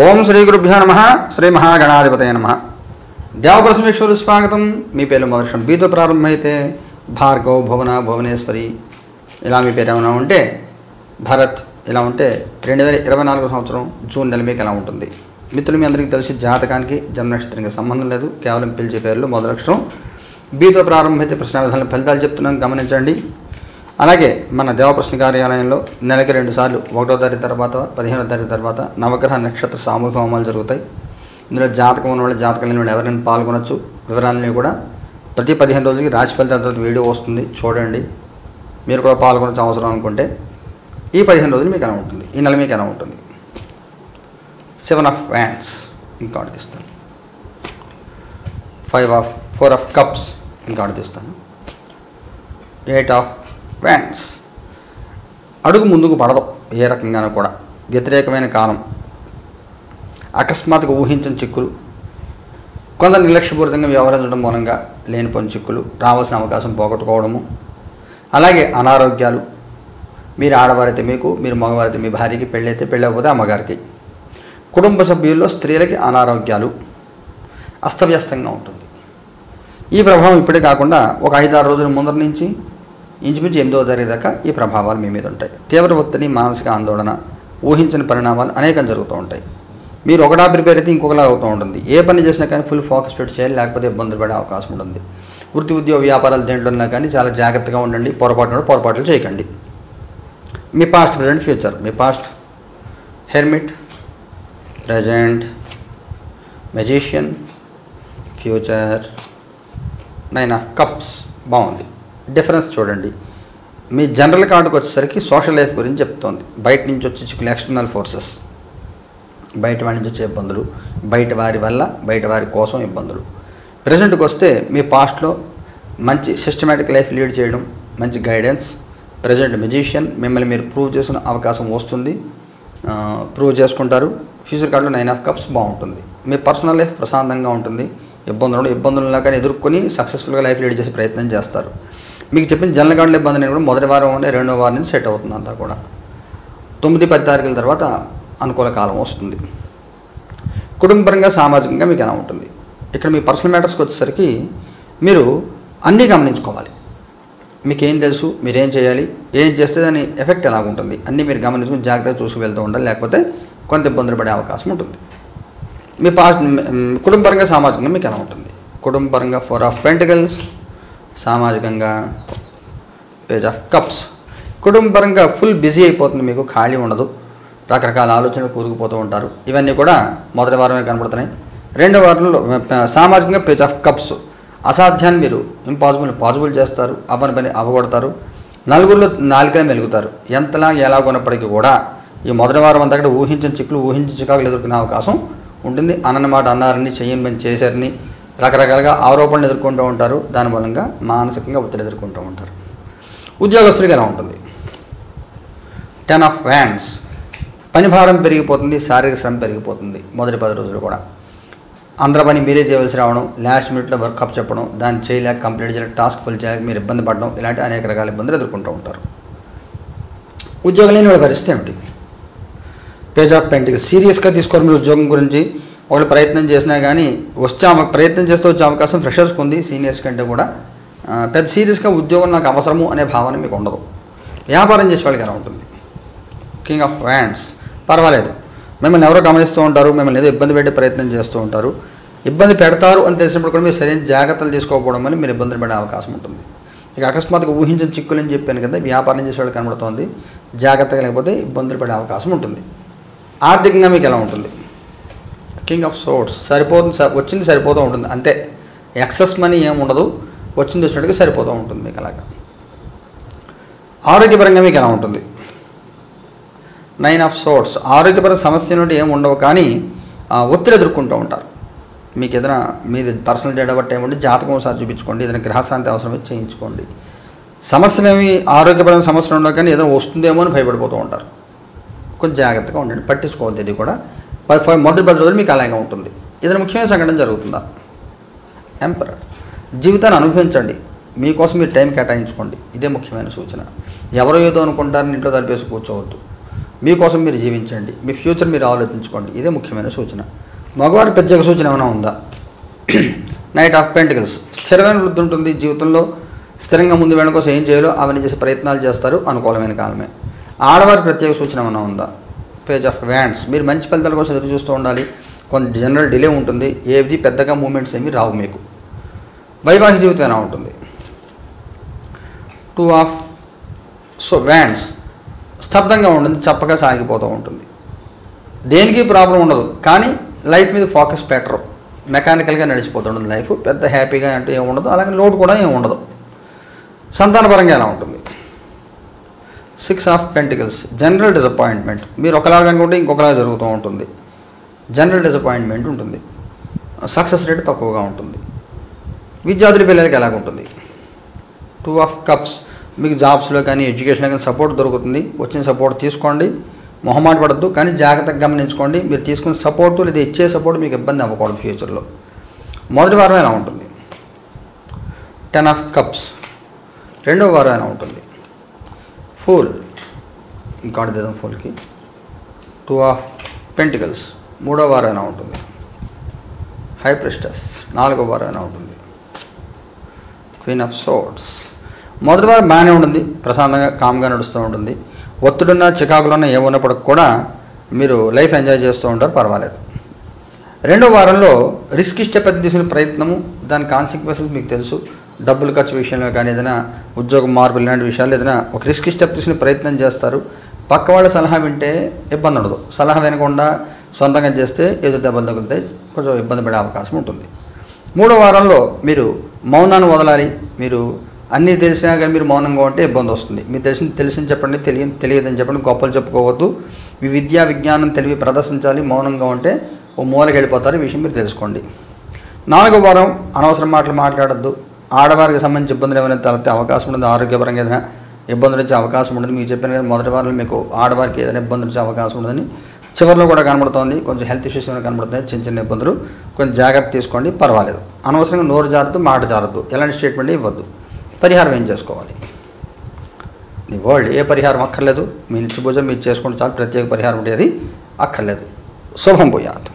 ఓం శ్రీ గురుభ్యో నమః. శ్రీ మహాగణాధిపతయ నమః. దేవప్రసమేశ్వరు స్వాగతం. మీ పేరు మొదటి బీతో ప్రారంభమైతే భార్గవ్, భువన, భువనేశ్వరి ఇలా మీ పేరు ఏమైనా ఉంటే, భరత్ ఇలా ఉంటే 2024 సంవత్సరం జూన్ నెల మీకు ఎలా ఉంటుంది? మిత్రులు, మీ అందరికీ తెలిసి జాతకానికి జన్మ నక్షత్రానికి సంబంధం లేదు. కేవలం పిలిచే పేర్లు మొదటి అక్షరం బీతో ప్రారంభమైతే ప్రశ్న విధానం ఫలితాలు చెప్తున్నాను, గమనించండి. అలాగే మన దేవప్రశ్న కార్యాలయంలో నెలకి 2 సార్లు 1వ తారీఖు తర్వాత 15వ తారీఖు తర్వాత నవగ్రహ నక్షత్ర సామూహిక హోమాలు జరుగుతాయి. ఇందులో జాతకం ఉన్న వాళ్ళు, జాతకం లేని వాళ్ళు ఎవరైనా పాల్గొనొచ్చు. వివరాలన్నీ కూడా ప్రతి 15 రోజులకి రాశి ఫలితాల తర్వాత వీడియో వస్తుంది, చూడండి. మీరు కూడా పాల్గొనొచ్చు అవసరం అనుకుంటే. ఈ 15 రోజులు మీకు ఎలా ఉంటుంది, ఈ నెల మీకు ఎలా ఉంటుంది? 7 ఆఫ్ వ్యాండ్స్ ఇంకోటి తీస్తాను. 4 ఆఫ్ కప్స్ ఇంకోటి తీస్తాను. 8 ఆఫ్ వ్యాండ్స్. అడుగు ముందుకు పడదు ఏ రకంగానూ కూడా. వ్యతిరేకమైన కాలం, అకస్మాత్తుగా ఊహించని చిక్కులు, కొందరు నిర్లక్ష్యపూరితంగా వ్యవహరించడం మూలంగా లేనిపోని చిక్కులు, రావాల్సిన అవకాశం పోగొట్టుకోవడము, అలాగే అనారోగ్యాలు. మీరు ఆడవారైతే మీకు, మీరు మగవారైతే మీ భార్యకి, పెళ్ళైతే పెళ్ళకపోతే అమ్మగారికి. కుటుంబ సభ్యుల్లో స్త్రీలకి అనారోగ్యాలు, అస్తవ్యస్తంగా ఉంటుంది. ఈ ప్రభావం ఇప్పుడే కాకుండా ఒక 5-6 రోజుల ముందర నుంచి ఇంచుమించు 8వ తారీఖు దాకా ఈ ప్రభావాలు మీ మీద ఉంటాయి. తీవ్ర ఒత్తిడి, మానసిక ఆందోళన, ఊహించని పరిణామాలు అనేకం జరుగుతూ ఉంటాయి. మీరు ఒకలా ప్రిపేర్ అయితే ఇంకొకలా అవుతూ ఉంటుంది. ఏ పని చేసినా కానీ ఫుల్ ఫోకస్ పెట్టి చేయాలి, లేకపోతే ఇబ్బందులు పడే అవకాశం ఉంటుంది. వృత్తి, ఉద్యోగ, వ్యాపారాలు దేంట్లోన్నా కానీ చాలా జాగ్రత్తగా ఉండండి. పొరపాట్లు చేయకండి. మీ పాస్ట్, ప్రజెంట్, ఫ్యూచర్. మీ past hermit, present magician, future 9 of cups. బాగుంది. డిఫరెన్స్ చూడండి. మీ జనరల్ కార్డుకు వచ్చేసరికి సోషల్ లైఫ్ గురించి చెప్తోంది. బయట నుంచి వచ్చే చిక్కులు, ఎక్స్టర్నల్ ఫోర్సెస్, బయట వారి నుంచి వచ్చే ఇబ్బందులు, బయట వారి వల్ల, బయట వారి కోసం ఇబ్బందులు. ప్రజెంట్కి వస్తే మీ పాస్ట్లో మంచి సిస్టమేటిక్ లైఫ్ లీడ్ చేయడం, మంచి గైడెన్స్. ప్రజెంట్ మెజిషియన్, మిమ్మల్ని మీరు ప్రూవ్ చేసుకునే అవకాశం వస్తుంది, ప్రూవ్ చేసుకుంటారు. ఫ్యూచర్ కార్డులో 9 ఆఫ్ కప్స్ బాగుంటుంది. మీ పర్సనల్ లైఫ్ ప్రశాంతంగా ఉంటుంది. ఇబ్బందులు కానీ ఎదుర్కొని సక్సెస్ఫుల్గా లైఫ్ లీడ్ చేసే ప్రయత్నం చేస్తారు. మీకు చెప్పిన జనరల్ కార్డుల ఇబ్బంది అనేది కూడా మొదటి వారం ఉండే 2వ వారం నుంచి సెట్ అవుతుంది. అంతా కూడా 9-10 తారీఖుల తర్వాత అనుకూల కాలం వస్తుంది. కుటుంబపరంగా, సామాజికంగా మీకు ఎలా ఉంటుంది? ఇక్కడ మీ పర్సనల్ మ్యాటర్స్కి వచ్చేసరికి మీరు అన్నీ గమనించుకోవాలి. మీకేం తెలుసు, మీరేం చేయాలి, ఏం చేస్తే దాని ఎఫెక్ట్ ఎలాగుంటుంది అన్నీ మీరు గమనించుకుని జాగ్రత్తగా చూసి వెళ్తూ ఉండాలి. లేకపోతే కొంత ఇబ్బందులు పడే అవకాశం ఉంటుంది. మీ కుటుంబపరంగా, సామాజికంగా మీకు ఎలా ఉంటుంది? కుటుంబపరంగా 4 ఆఫ్ పెంటికల్స్, సామాజికంగా పేజ్ ఆఫ్ కప్స్. కుటుంబపరంగా ఫుల్ బిజీ అయిపోతుంది, మీకు ఖాళీ ఉండదు, రకరకాల ఆలోచనలు కూరుకుపోతూ ఉంటారు. ఇవన్నీ కూడా మొదటి వారమే కనబడుతున్నాయి. 2వ వారంలో సామాజికంగా పేజ్ ఆఫ్ కప్స్. అసాధ్యాన్ని మీరు పాజిబుల్ చేస్తారు, అవ్వని పని అవ్వగొడతారు. నలుగురిలో నాలుకనే మెలుగుతారు. ఎంతలా ఎలా కొన్నప్పటికీ కూడా ఈ మొదటి వారం అంతా కూడా ఊహించిన చిక్కులు, ఊహించిన చికాకులు ఎదుర్కొనే అవకాశం ఉంటుంది. అన్నమాట అన్నారని, చెయ్యని చేశారని రకరకాలుగా ఆరోపణలు ఎదుర్కొంటూ ఉంటారు. దాని మూలంగా మానసికంగా ఒత్తిడి ఎదుర్కొంటూ ఉంటారు. ఉద్యోగస్తుడికి ఎలా ఉంటుంది? 10 ఆఫ్ వ్యాండ్స్. పని భారం పెరిగిపోతుంది, శారీరక శ్రమ పెరిగిపోతుంది. మొదటి 10 రోజులు కూడా అందరి పని మీరే చేయవలసి రావడం, లాస్ట్ మినిట్లో వర్కప్ చెప్పడం, దాన్ని చేయలేక, కంప్లీట్ చేయలేక, టాస్క్ ఫుల్ చేయలేక మీరు ఇబ్బంది పడడం, ఇలాంటి అనేక రకాల ఇబ్బందులు ఎదుర్కొంటూ ఉంటారు. ఉద్యోగం లేని వాళ్ళ పరిస్థితి ఏమిటి? Page of pentacles. సీరియస్గా తీసుకోవాలి మీరు ఉద్యోగం గురించి. ఒకళ్ళు ప్రయత్నం చేసినా కానీ ప్రయత్నం చేస్తే వచ్చే అవకాశం ఫ్రెషర్స్కి ఉంది, సీనియర్స్ కంటే కూడా. పెద్ద సీరియస్గా ఉద్యోగం నాకు అవసరము అనే భావన మీకు ఉండదు. వ్యాపారం చేసే వాళ్ళకి ఎలా ఉంటుంది? King of wands. పర్వాలేదు, మిమ్మల్ని ఎవరో గమనిస్తూ ఉంటారు, మిమ్మల్ని ఏదో ఇబ్బంది పెట్టే ప్రయత్నం చేస్తూ ఉంటారు. ఇబ్బంది పెడతారు అని తెలిసినప్పుడు కూడా మీరు సరైన జాగ్రత్తలు తీసుకోకపోవడం వల్ల మీరు ఇబ్బందులు పడే అవకాశం ఉంటుంది. ఇక అకస్మాత్తుగా ఊహించిన చిక్కులని చెప్పాను కదా, వ్యాపారం చేసే వాళ్ళకి కనబడుతోంది. జాగ్రత్తగా లేకపోతే ఇబ్బందులు పడే అవకాశం ఉంటుంది. ఆర్థికంగా మీకు ఎలా ఉంటుంది? King of swords. వచ్చింది సరిపోతూ ఉంటుంది అంతే. ఎక్సెస్ మనీ ఏమి ఉండదు, వచ్చింది వచ్చినట్టుగా సరిపోతూ ఉంటుంది మీకు. అలాగా ఆరోగ్యపరంగా మీకు ఎలా ఉంటుంది? 9 ఆఫ్ సోర్డ్స్. ఆరోగ్యపరంగా సమస్య నుండి ఏమి ఉండవు, కానీ ఒత్తిడి ఎదుర్కొంటూ ఉంటారు. మీకు ఏదైనా మీది పర్సనల్ డేటా బట్టి ఏముండి జాతకం ఒకసారి చూపించుకోండి. ఏదైనా గ్రహశాంతి అవసరమే చేయించుకోండి. సమస్యలు ఏమి ఆరోగ్యపరమైన సమస్యలు ఉండవు, కానీ ఏదైనా వస్తుందేమో అని భయపడిపోతూ ఉంటారు. కొంచెం జాగ్రత్తగా ఉండండి, పట్టించుకోవద్దు. ఇది కూడా మొదటి 10 రోజులు మీకు అలాగే ఉంటుంది. ఏదైనా ముఖ్యమైన సంఘటన జరుగుతుందా? ఎంపరర్. జీవితాన్ని అనుభవించండి, మీకోసం మీరు టైం కేటాయించుకోండి. ఇదే ముఖ్యమైన సూచన. ఎవరో ఏదో అనుకుంటారని ఇంట్లో తలిపేసి కూర్చోవద్దు. మీకోసం మీరు జీవించండి, మీ ఫ్యూచర్ మీరు ఆలోచించుకోండి. ఇదే ముఖ్యమైన సూచన. మగవారి ప్రత్యేక సూచన ఏమైనా ఉందా? Knight of pentacles. స్థిరమైన వృద్ధి ఉంటుంది. జీవితంలో స్థిరంగా ముందు వెళ్ళడం కోసం ఏం చేయాలో అవన్నీ చేసే ప్రయత్నాలు చేస్తారు. అనుకూలమైన కాలమే. ఆడవారి ప్రత్యేక సూచన ఏమైనా ఉందా? Page of wands. మీరు మంచి ఫలితాల కోసం ఎదురు చూస్తూ ఉండాలి. కొంత జనరల్ డిలే ఉంటుంది. ఏది పెద్దగా మూమెంట్స్ ఏమి రావు మీకు. వైవాహిక జీవితం ఎలా ఉంటుంది? Two of wands. స్తబ్దంగా ఉంటుంది, చప్పగా సాగిపోతూ ఉంటుంది. దేనికి ప్రాబ్లం ఉండదు, కానీ లైఫ్ మీద ఫోకస్ పెట్టరు. మెకానికల్గా నడిచిపోతుంటుంది లైఫ్. పెద్ద హ్యాపీగా అంటే ఏమి ఉండదు, అలాగే లోటు కూడా ఏమి ఉండదు. సంతానపరంగా ఎలా ఉంటుంది? 6 ఆఫ్ పెంటికల్స్. General disappointment. మీరు ఒకలాగా అనుకుంటే ఇంకొకలాగా జరుగుతూ ఉంటుంది. జనరల్ డిసప్పాయింట్మెంట్ ఉంటుంది. సక్సెస్ రేట్ తక్కువగా ఉంటుంది. విద్యార్థుల పిల్లలకి ఎలాగుంటుంది? 2 ఆఫ్ కప్స్. మీకు జాబ్స్లో కానీ ఎడ్యుకేషన్లో కానీ సపోర్ట్ దొరుకుతుంది. వచ్చిన సపోర్ట్ తీసుకోండి, మొహమాట పడద్దు, కానీ జాగ్రత్తగా గమనించుకోండి. మీరు తీసుకున్న సపోర్టు లేదా ఇచ్చే సపోర్ట్ మీకు ఇబ్బంది అవ్వకూడదు ఫ్యూచర్లో. మొదటి వారం ఎలా ఉంటుంది? 10 ఆఫ్ కప్స్. రెండవ వారం ఎలా ఉంటుంది? ఫూల్. ఇంకోటి దిద్దాం ఫూల్కి. 2 ఆఫ్ పెంటికల్స్. మూడవ వారం ఎలా ఉంటుంది? హై ప్రెస్టస్. నాలుగవ వారం ఎలా ఉంటుంది? Queen of swords. మొదటి వారం బాగానే ఉంటుంది, ప్రశాంతంగా కామ్గా నడుస్తూ ఉంటుంది. ఒత్తిడున్న చికాకులున్న ఏమున్నప్పటికి కూడా మీరు లైఫ్ ఎంజాయ్ చేస్తూ ఉంటారు, పర్వాలేదు. రెండో వారంలో రిస్క్ స్టెప్ తీసుకునే ప్రయత్నము, దాని కాన్సిక్వెన్సెస్ మీకు తెలుసు. డబ్బులు ఖర్చు విషయంలో కానీ ఏదైనా ఉద్యోగం మార్పులు ఇలాంటి విషయాలు ఏదైనా ఒక రిస్క్ స్టెప్ తీసుకునే ప్రయత్నం చేస్తారు. పక్క వాళ్ళ సలహా వింటే ఇబ్బంది ఉండదు. సలహా వినకుండా సొంతంగా చేస్తే ఏదో దెబ్బలు తగులుతాయి, కొంచెం ఇబ్బంది పడే అవకాశం ఉంటుంది. మూడో వారంలో మీరు మౌనాన్ని వదలాలి. మీరు అన్నీ తెలిసినా కానీ మీరు మౌనంగా ఉంటే ఇబ్బంది వస్తుంది. మీరు తెలిసింది చెప్పండి, తెలియదని చెప్పండి, గొప్పలు చెప్పుకోవద్దు. మీ విద్యా విజ్ఞానం తెలివి ప్రదర్శించాలి. మౌనంగా ఉంటే ఓ మూలకి వెళ్ళిపోతారు. ఈ విషయం మీరు తెలుసుకోండి. నాలుగో వారం అనవసరం మాటలు మాట్లాడద్దు. ఆడవారికి సంబంధించి ఇబ్బందులు ఏమైనా తలెత్తే అవకాశం ఉంటుంది. ఆరోగ్యపరంగా ఏదైనా ఇబ్బందులు వచ్చే అవకాశం ఉంటుంది. మీకు చెప్పిన కదా మొదటి వారంలో మీకు ఆడవారికి ఏదైనా ఇబ్బందులు వచ్చే అవకాశం ఉంటుందని చివరిలో కూడా కనబడుతోంది. కొంచెం హెల్త్ ఇష్యూస్ ఏమైనా కనబడుతున్నాయి, చిన్న చిన్న ఇబ్బందులు. కొంచెం జాగ్రత్త తీసుకోండి, పర్వాలేదు. అనవసరంగా నోరు జారద్దు, మాట జారద్దు, ఎలాంటి స్టేట్మెంట్ ఇవ్వద్దు. పరిహారం ఏం చేసుకోవాలి? The world. ఏ పరిహారం అక్కర్లేదు. మీ నిత్య పూజ మీరు చేసుకుంటే చాలు. ప్రత్యేక పరిహారం ఉండేది అక్కర్లేదు. శుభం భూయాత్.